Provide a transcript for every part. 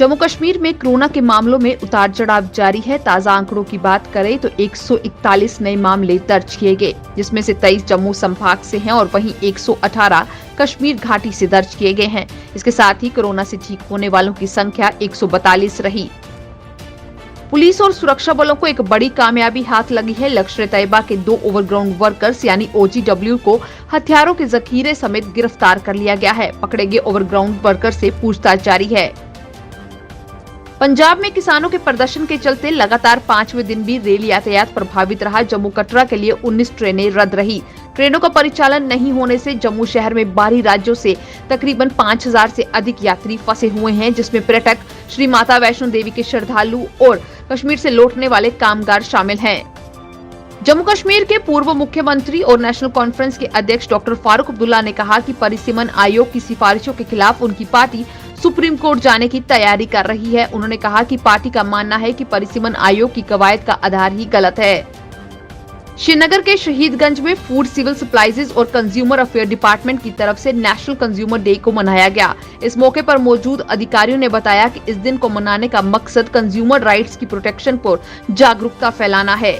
जम्मू कश्मीर में कोरोना के मामलों में उतार चढ़ाव जारी है। ताजा आंकड़ों की बात करें तो 141 नए मामले दर्ज किए गए, जिसमें से 23 जम्मू संभाग से हैं और वहीं 118 कश्मीर घाटी से दर्ज किए गए हैं। इसके साथ ही कोरोना से ठीक होने वालों की संख्या 142 रही। पुलिस और सुरक्षा बलों को एक बड़ी कामयाबी हाथ लगी है। लश्कर तैयबा के 2 ओवरग्राउंड वर्कर्स यानी OGW को हथियारों के जखीरे समेत गिरफ्तार कर लिया गया है। पकड़े गए ओवरग्राउंड वर्कर से पूछताछ जारी है। पंजाब में किसानों के प्रदर्शन के चलते लगातार 5वें दिन भी रेल यातायात प्रभावित रहा। जम्मू कटरा के लिए 19 ट्रेनें रद्द रही। ट्रेनों का परिचालन नहीं होने से जम्मू शहर में बाहरी राज्यों से तकरीबन 5000 से अधिक यात्री फंसे हुए हैं, जिसमें पर्यटक, श्री माता वैष्णो देवी के श्रद्धालु और कश्मीर से लौटने वाले कामगार शामिल हैं। जम्मू कश्मीर के पूर्व मुख्यमंत्री और नेशनल कॉन्फ्रेंस के अध्यक्ष डॉक्टर फारूक अब्दुल्ला ने कहा कि परिसीमन आयोग की सिफारिशों के खिलाफ उनकी पार्टी सुप्रीम कोर्ट जाने की तैयारी कर रही है। उन्होंने कहा कि पार्टी का मानना है कि परिसीमन आयोग की कवायद का आधार ही गलत है। श्रीनगर के शहीदगंज में फूड सिविल सप्लाईज और कंज्यूमर अफेयर डिपार्टमेंट की तरफ से नेशनल कंज्यूमर डे को मनाया गया। इस मौके पर मौजूद अधिकारियों ने बताया कि इस दिन को मनाने का मकसद कंज्यूमर राइट्स की प्रोटेक्शन पर जागरूकता फैलाना है।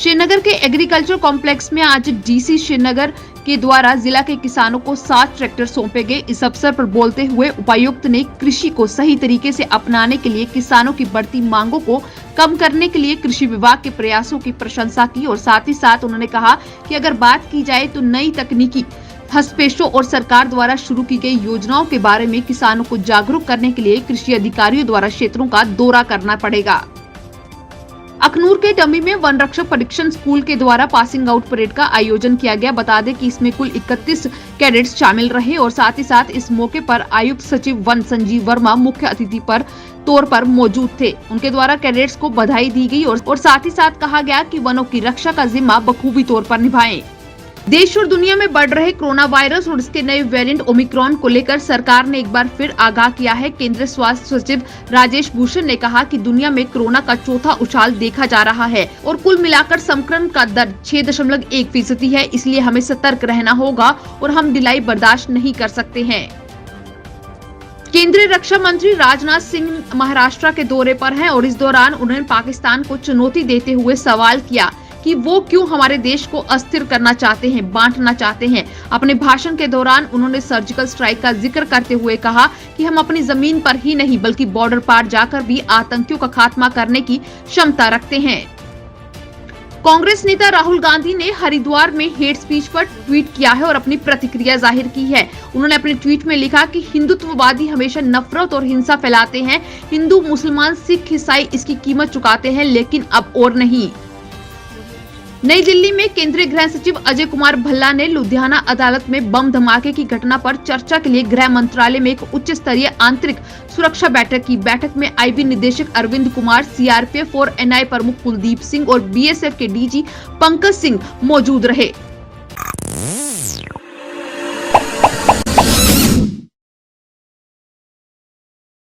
श्रीनगर के एग्रीकल्चर कॉम्प्लेक्स में आज डीसी श्रीनगर के द्वारा जिला के किसानों को 7 ट्रैक्टर सौंपे गए। इस अवसर पर बोलते हुए उपायुक्त ने कृषि को सही तरीके से अपनाने के लिए किसानों की बढ़ती मांगों को कम करने के लिए कृषि विभाग के प्रयासों की प्रशंसा की और साथ ही साथ उन्होंने कहा कि अगर बात की जाए तो नई तकनीकी हस्तक्षेपों और सरकार द्वारा शुरू की गई योजनाओं के बारे में किसानों को जागरूक करने के लिए कृषि अधिकारियों द्वारा क्षेत्रों का दौरा करना पड़ेगा। अखनूर के डमी में वन रक्षक परीक्षण स्कूल के द्वारा पासिंग आउट परेड का आयोजन किया गया। बता दें कि इसमें कुल 31 कैडेट्स शामिल रहे और साथ ही साथ इस मौके पर आयुक्त सचिव वन संजीव वर्मा मुख्य अतिथि पर तौर पर मौजूद थे। उनके द्वारा कैडेट्स को बधाई दी गई और साथ ही साथ कहा गया कि वनों की रक्षा का जिम्मा बखूबी तौर पर निभाएं। देश और दुनिया में बढ़ रहे कोरोना वायरस और इसके नए वेरिएंट ओमिक्रॉन को लेकर सरकार ने एक बार फिर आगाह किया है। केंद्रीय स्वास्थ्य सचिव राजेश भूषण ने कहा कि दुनिया में कोरोना का चौथा उछाल देखा जा रहा है और कुल मिलाकर संक्रमण का दर 6.1% है। इसलिए हमें सतर्क रहना होगा और हम ढिलाई बर्दाश्त नहीं कर सकते हैं। केंद्रीय रक्षा मंत्री राजनाथ सिंह महाराष्ट्र के दौरे पर हैं और इस दौरान उन्होंने पाकिस्तान को चुनौती देते हुए सवाल किया कि वो क्यों हमारे देश को अस्थिर करना चाहते हैं, बांटना चाहते हैं। अपने भाषण के दौरान उन्होंने सर्जिकल स्ट्राइक का जिक्र करते हुए कहा कि हम अपनी जमीन पर ही नहीं बल्कि बॉर्डर पार जाकर भी आतंकियों का खात्मा करने की क्षमता रखते हैं। कांग्रेस नेता राहुल गांधी ने हरिद्वार में हेट स्पीच पर ट्वीट किया है और अपनी प्रतिक्रिया जाहिर की है। उन्होंने अपने ट्वीट में लिखा कि हिंदुत्ववादी हमेशा नफरत और हिंसा फैलाते हैं। हिंदू, मुसलमान, सिख, ईसाई इसकी कीमत चुकाते हैं, लेकिन अब और नहीं। नई दिल्ली में केंद्रीय गृह सचिव अजय कुमार भल्ला ने लुधियाना अदालत में बम धमाके की घटना पर चर्चा के लिए गृह मंत्रालय में एक उच्च स्तरीय आंतरिक सुरक्षा बैठक की। बैठक में आईबी निदेशक अरविंद कुमार, सीआरपीएफ और एनआई प्रमुख कुलदीप सिंह और बीएसएफ के डीजी पंकज सिंह मौजूद रहे।